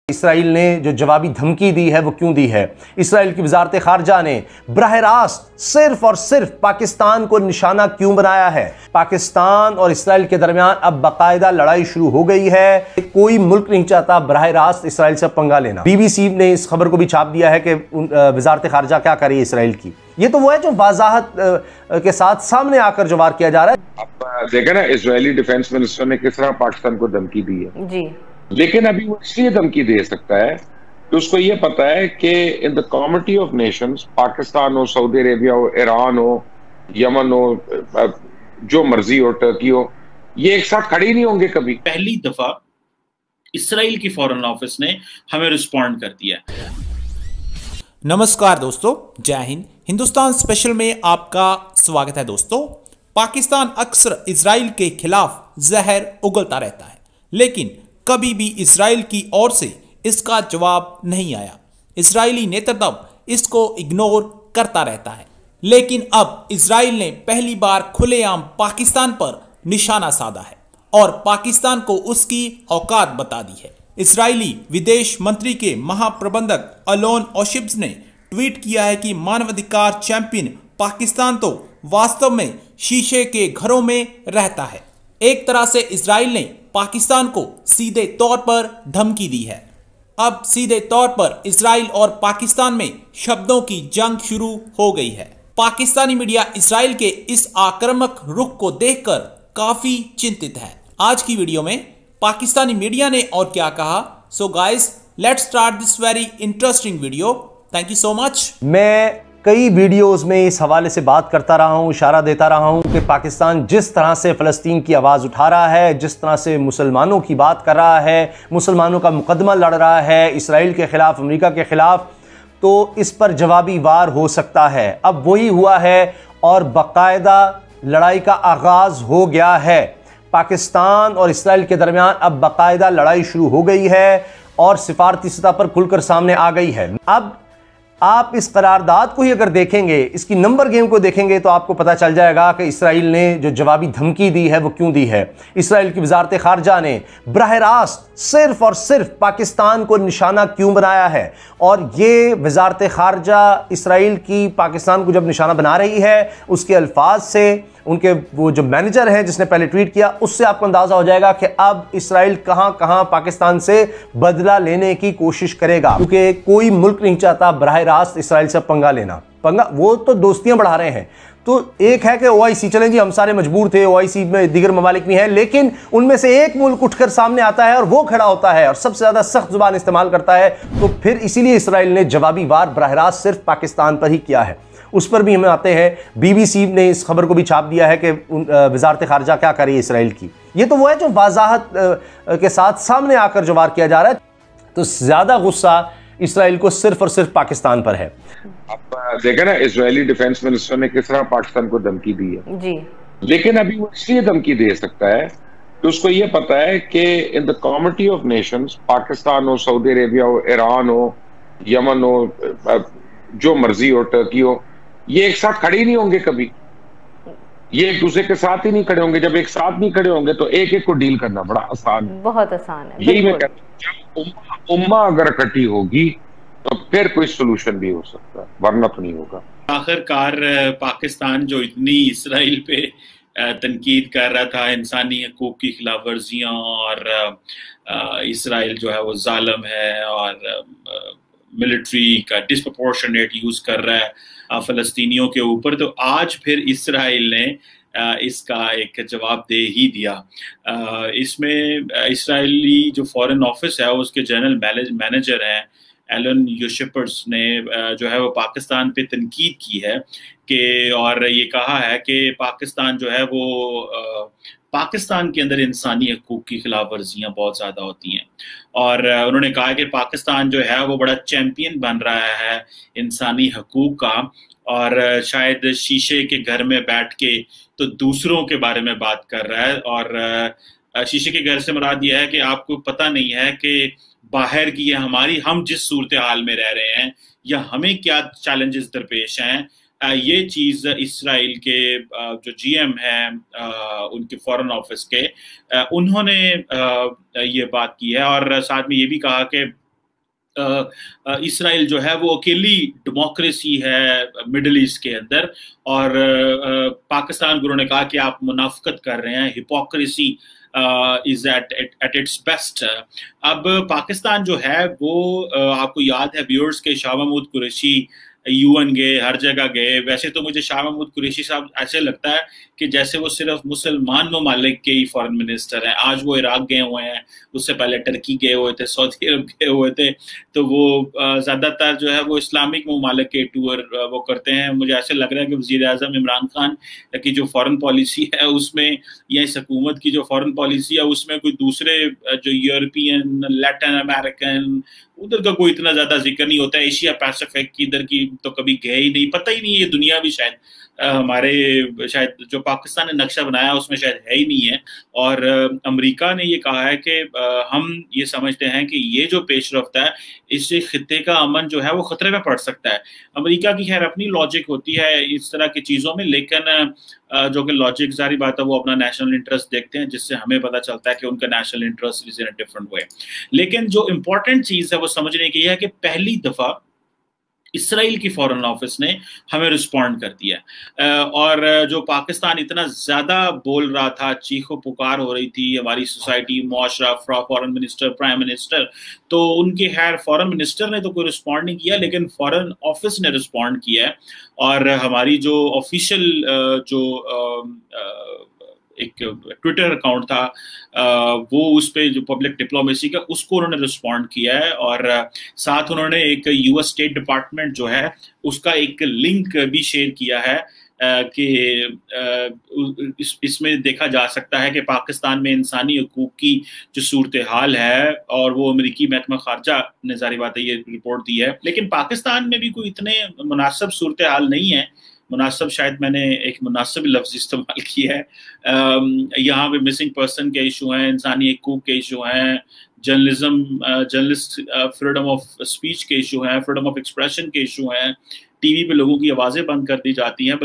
اسرائیل نے جو جوابی دھمکی دی ہے وہ کیوں دی ہے؟ اسرائیل کی وزارت خارجہ نے براہ راست صرف اور صرف پاکستان کو نشانہ کیوں بنایا ہے؟ پاکستان اور اسرائیل کے درمیان اب باقاعدہ لڑائی شروع ہو گئی ہے۔ کوئی ملک نہیں چاہتا براہ راست اسرائیل سے پنگا لینا۔ بی بی سی نے اس خبر کو بھی چھاپ دیا ہے کہ وزارت خارجہ کیا کر رہی ہے اسرائیل کی۔ یہ تو وہ ہے جو وضاحت کے ساتھ سامنے آ کر جو وار کیا جا رہا ہے۔ اب دیکھیں نا، اسرائیلی ڈیفنس منسٹر نے کس طرح پاکستان کو دھمکی دی ہے، جی، لیکن ابھی وہ اس لیے دھمکی دے سکتا ہے کہ اس کو یہ پتا ہے کہ in the community of nations, Pakistan ہو، سعودی عربیہ ہو، ایران ہو، یمن ہو، جو مرضی ہو، ٹرکی ہو، یہ ایک ساتھ کھڑی نہیں ہوں گے کبھی۔ پہلی دفعہ اسرائیل کی فورن آفس نے ہمیں رسپونڈ کر دیا۔ نمسکار دوستو، جے ہند۔ ہندوستان اسپیشل میں آپ کا سواگت ہے دوستو۔ پاکستان اکثر اسرائیل کے خلاف زہر اگلتا رہتا ہے، لیکن کبھی بھی اسرائیل کی اور سے اس کا جواب نہیں آیا۔ اسرائیلی نیتردو اس کو اگنور کرتا رہتا ہے، لیکن اب اسرائیل نے پہلی بار کھلے عام پاکستان پر نشانہ سادھا ہے اور پاکستان کو اس کی اوقات بتا دی ہے۔ اسرائیلی ودیش منتری کے مہا پربندھک الون اوشبز نے ٹویٹ کیا ہے کہ مانوادھیکار چیمپئن پاکستان تو واستو میں شیشے کے گھروں میں رہتا ہے۔ ایک طرح سے اسرائیل نے پاکستان کو سیدھے طور پر دھمکی دی ہے۔ اب سیدھے طور پر اسرائیل اور پاکستان میں شبدوں کی جنگ شروع ہو گئی ہے۔ پاکستانی میڈیا اسرائیل کے اس آکرمک رخ کو دیکھ کر کافی چنتت ہے۔ آج کی ویڈیو میں پاکستانی میڈیا نے اور کیا کہا، so guys let's start this very interesting video. Thank you so much. میں کئی ویڈیوز میں اس حوالے سے بات کرتا رہا ہوں، اشارہ دیتا رہا ہوں کہ پاکستان جس طرح سے فلسطین کی آواز اٹھا رہا ہے، جس طرح سے مسلمانوں کی بات کر رہا ہے، مسلمانوں کا مقدمہ لڑ رہا ہے اسرائیل کے خلاف، امریکہ کے خلاف، تو اس پر جوابی وار ہو سکتا ہے۔ اب وہی ہوا ہے اور باقاعدہ لڑائی کا آغاز ہو گیا ہے۔ پاکستان اور اسرائیل کے درمیان اب باقاعدہ لڑائی شروع ہو گئی ہے اور سفارتی سطح پر کھل کر سامنے آ گئی ہے۔ اب آپ اس قرارداد کو ہی اگر دیکھیں گے، اس کی نمبر گیم کو دیکھیں گے، تو آپ کو پتہ چل جائے گا کہ اسرائیل نے جو جوابی دھمکی دی ہے وہ کیوں دی ہے۔ اسرائیل کی وزارت خارجہ نے براہ راست صرف اور صرف پاکستان کو نشانہ کیوں بنایا ہے، اور یہ وزارت خارجہ اسرائیل کی پاکستان کو جب نشانہ بنا رہی ہے، اس کے الفاظ سے، ان کے وہ جو مینیجر ہیں جس نے پہلے ٹویٹ کیا، اس سے آپ کو اندازہ ہو جائے گا کہ اب اسرائیل کہاں کہاں پاکستان سے بدلہ لینے کی کوشش کرے گا، کیونکہ کوئی ملک نہیں چاہتا براہ راست اسرائیل سے پنگا لینا۔ وہ تو دوستیاں بڑھا رہے ہیں۔ تو ایک ہے کہ او آئی سی، چلیں جی ہم سارے مجبور تھے، او آئی سی میں دیگر ممالک بھی ہیں، لیکن ان میں سے ایک ملک اٹھ کر سامنے آتا ہے اور وہ کھڑا ہوتا ہے اور سب سے زیادہ سخت زبان استعمال کرتا ہے، تو پھر اسی لیے اسرائیل نے جوابی وار براہ راست صرف پاکستان پر ہی کیا ہے۔ اس پر بھی ہمیں آتے ہیں۔ بی بی سی نے اس خبر کو بھی چھاپ دیا ہے کہ وزارت خارجہ کیا کر رہی ہے اسرائیل کی۔ یہ تو وہ ہے جو وضاحت کے ساتھ سامنے آ کر جو وار کیا جا رہا ہے۔ تو زیادہ غصہ اسرائیل کو صرف اور صرف پاکستان پر ہے۔ اب دیکھیں نا، اسرائیلی ڈیفنس منسٹر نے کس طرح پاکستان کو دھمکی دی ہے، جی، لیکن ابھی وہ اس لیے دھمکی دے سکتا ہے کہ اس کو یہ پتا ہے کہ in the community of nations, Pakistan ہو، سعودی عربیہ ہو، ایران ہو، یمن ہو، جو مرضی ہو، ٹرکی ہو، یہ ایک ساتھ کھڑی نہیں ہوں گے کبھی۔ یہ ایک دوسرے کے ساتھ ہی نہیں کھڑے ہوں گے۔ جب ایک ساتھ نہیں کھڑے ہوں گے تو ایک ایک کو ڈیل کرنا بڑا آسان ہے، بہت آسان ہے۔ یہی میں کہتا ہوں۔ جب امہ اگر اکٹھی ہوگی تو پھر کوئی سولوشن بھی ہو سکتا ہے، ورنہ تو نہیں ہوگا۔ آخر کار پاکستان جو اتنی اسرائیل پہ تنقید کر رہا تھا، انسانی حقوق کی خلاف ورزیاں، اور اسرائیل جو ہے وہ ظالم ہے اور ملٹری کا ڈسپرپورشنیٹ یوز کر رہا ہے فلسطینیوں کے اوپر، تو آج پھر اسرائیل نے اس کا ایک جواب دے ہی دیا۔ اس میں اسرائیلی جو فورن آفس ہے اس کے جنرل مینیجر ہیں ایلن یوشپرز نے جو ہے وہ پاکستان پہ تنقید کی ہے کہ، اور یہ کہا ہے کہ پاکستان جو ہے وہ پاکستان کے اندر انسانی حقوق کی خلاف ورزیاں بہت زیادہ ہوتی ہیں، اور انہوں نے کہا کہ پاکستان جو ہے وہ بڑا چیمپئن بن رہا ہے انسانی حقوق کا، اور شاید شیشے کے گھر میں بیٹھ کے تو دوسروں کے بارے میں بات کر رہا ہے۔ اور شیشے کے گھر سے مراد یہ ہے کہ آپ کو پتہ نہیں ہے کہ باہر کی ہم جس صورتحال میں رہ رہے ہیں یا ہمیں کیا چیلنجز درپیش ہیں۔ یہ چیز اسرائیل کے جو جی ایم ہیں ان کے فورن آفس کے، انہوں نے یہ بات کی ہے، اور ساتھ میں یہ بھی کہا کہ اسرائیل جو ہے وہ اکیلی ڈیموکریسی ہے مڈل ایسٹ کے اندر، اور پاکستان گرو نے کہا کہ آپ منافقت کر رہے ہیں، hypocrisy is at its best. اب پاکستان جو ہے وہ آپ کو یاد ہے ویورز کے شاہ محمود قریشی UN گئے، ہر جگہ گئے۔ ویسے تو مجھے شاہ محمود قریشی صاحب ایسے لگتا ہے کہ جیسے وہ صرف مسلمان ممالک کے ہی فارن منسٹر ہیں۔ آج وہ عراق گئے ہوئے ہیں، اس سے پہلے ٹرکی گئے ہوئے تھے، سعودی عرب گئے ہوئے تھے، تو وہ زیادہ تر جو ہے وہ اسلامک ممالک کے ٹور وہ کرتے ہیں۔ مجھے ایسے لگ رہا ہے کہ وزیر اعظم عمران خان کی جو فارن پالیسی ہے اس میں، یا اس حکومت کی جو فارن پالیسی ہے اس میں کوئی دوسرے جو یورپین، لیٹن امریکن، ادھر کا کوئی اتنا زیادہ ذکر نہیں ہوتا ہے۔ ایشیا پیسفک کی ادھر کی تو کبھی گئے ہی نہیں، پتہ ہی نہیں یہ دنیا بھی شاید ہمارے شاید جو پاکستان نے نقشہ بنایا اس میں شاید ہے ہی نہیں ہے۔ اور امریکہ نے یہ کہا ہے کہ ہم یہ سمجھتے ہیں کہ یہ جو پیش رفت ہے اس سے خطے کا امن جو ہے وہ خطرے میں پڑ سکتا ہے۔ امریکہ کی خیر اپنی لاجک ہوتی ہے اس طرح کی چیزوں میں، لیکن جو کہ لاجک ظاہری بات ہے وہ اپنا نیشنل انٹرسٹ دیکھتے ہیں، جس سے ہمیں پتہ چلتا ہے کہ ان کا national interest is in a different way. لیکن جو امپورٹنٹ چیز ہے وہ سمجھنے کی ہے کہ پہلی دفعہ اسرائیل کی فارن آفس نے ہمیں رسپونڈ کر دیا، اور جو پاکستان اتنا زیادہ بول رہا تھا، چیخ و پکار ہو رہی تھی ہماری سوسائٹی، معاشرہ، فارن منسٹر، پرائم منسٹر، تو ان کے خیر فارن منسٹر نے تو کوئی رسپونڈ نہیں کیا، لیکن فارن آفس نے رسپونڈ کیا ہے، اور ہماری جو آفیشیل جو ایک ٹویٹر اکاؤنٹ تھا وہ اس پہ جو پبلک ڈپلومیسی کا اس کو انہوں نے رسپونڈ کیا ہے، اور ساتھ انہوں نے ایک US اسٹیٹ ڈپارٹمنٹ جو ہے اس کا ایک لنک بھی شیئر کیا ہے کہ اس میں دیکھا جا سکتا ہے کہ پاکستان میں انسانی حقوق کی جو صورتحال ہے، اور وہ امریکی محکمہ خارجہ نے ظاہری بات ہے یہ رپورٹ دی ہے، لیکن پاکستان میں بھی کوئی اتنے مناسب صورتحال نہیں ہے۔ مناسب شاید میں نے ایک مناسب لفظ استعمال کیا ہے۔ یہاں پہ مسنگ پرسن کے ایشو ہیں، انسانی حقوق کے ایشو ہیں، جرنلسٹ فریڈم آف اسپیچ کے ایشو ہیں، فریڈم آف ایکسپریشن کے ایشو ہیں، ٹی وی پہ لوگوں کی آوازیں بند کر دی جاتی ہیں۔